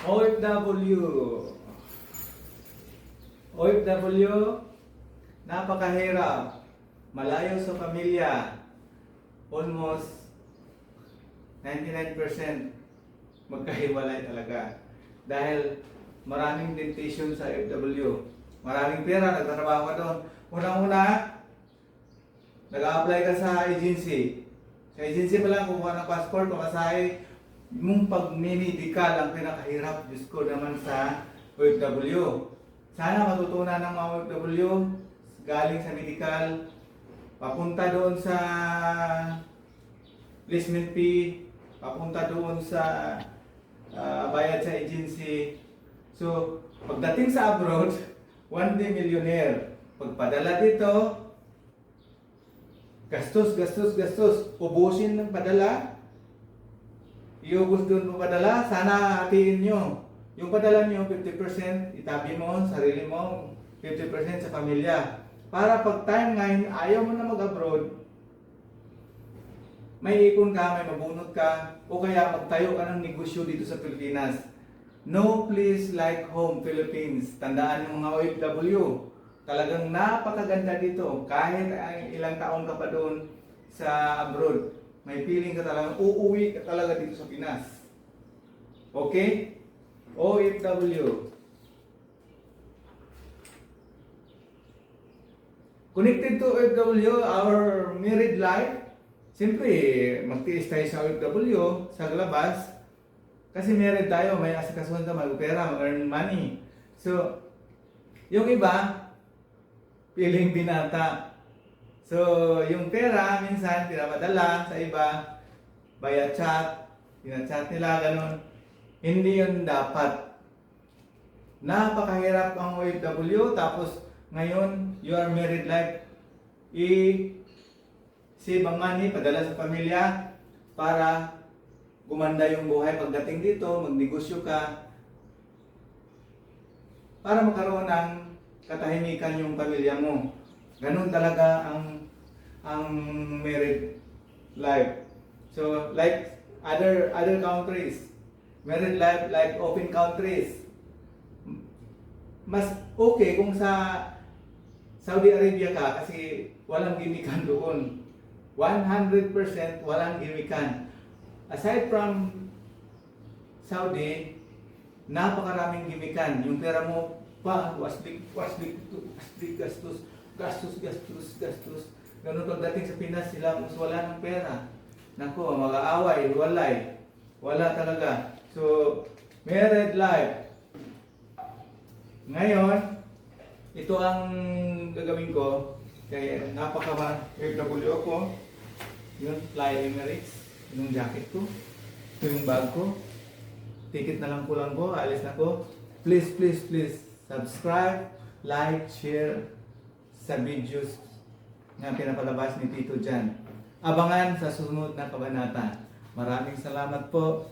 OFW. OFW, napakahirap. Malayo sa pamilya. Almost 99% magkahiwalay talaga. Dahil maraming temptation sa OFW. Maraming pera, nagtatrabaho ka doon. Unang-una, nag-a-apply ka sa agency. Sa agency pa lang, kumuha ng passport, pamasahe, mong pag-medical ang pinakahirap. Diyos ko naman sa OFW. Sana matutunan ng mga OFW galing sa medical, papunta doon sa placement fee, papunta doon sa bayad sa agency. So, pagdating sa abroad, one day millionaire. Pagpadala dito, gastos. Ubusin ng padala. Iubos doon mo padala. Sana hatiin nyo. Yung padala nyo, 50%, itabi mo, sarili mo, 50% sa pamilya. Para pag time ngayon, ayaw mo na mag-abroad, may ipon ka, may mabunot ka, o kaya magtayo ka ng negosyo dito sa Pilipinas. No place like home, Philippines. Tandaan yung mga OFW. Talagang napakaganda dito. Kahit ilang taon ka pa doon sa abroad, may feeling ka talagang uuwi ka talaga dito sa Pinas. Okay? OFW. Connected to OFW, our married life. Siyempre, magtiis tayo sa OFW, sa labas. Kasi married tayo, may asikasuhan ka, mag-pera, mag-earn money. So, yung iba, feeling binata. So, yung pera, minsan, pinapadala sa iba, via chat, pinachat nila, ganun. Hindi yun dapat. Napakahirap ang OFW, tapos ngayon, you are married life, save ang money, padala sa pamilya, para gumanda yung buhay pagdating dito, magnegosyo ka, para magkaroon ng katahimikan yung pamilya mo. Ganun talaga ang married life. So, like other countries, married life like open countries. Mas okay kung sa Saudi Arabia ka kasi walang gimikan doon. 100% walang gimikan. Aside from Saudi, napakaraming gimikan. Yung pera mo pa, waslik, gastos. Ganun pagdating sa Pinas, sila mas wala ng pera. Naku, mag-aaway, wala talaga. So, married life. Ngayon, ito ang gagawin ko. Kaya napaka-OFW ako. Yung fly Emirates, yung jacket ko, ito yung bag ko. Ticket na lang kulang ko, alis na ko. Please, subscribe, like, share sa videos na pinapalabas ni Tito Jan. Abangan sa susunod na kabanata. Maraming salamat po.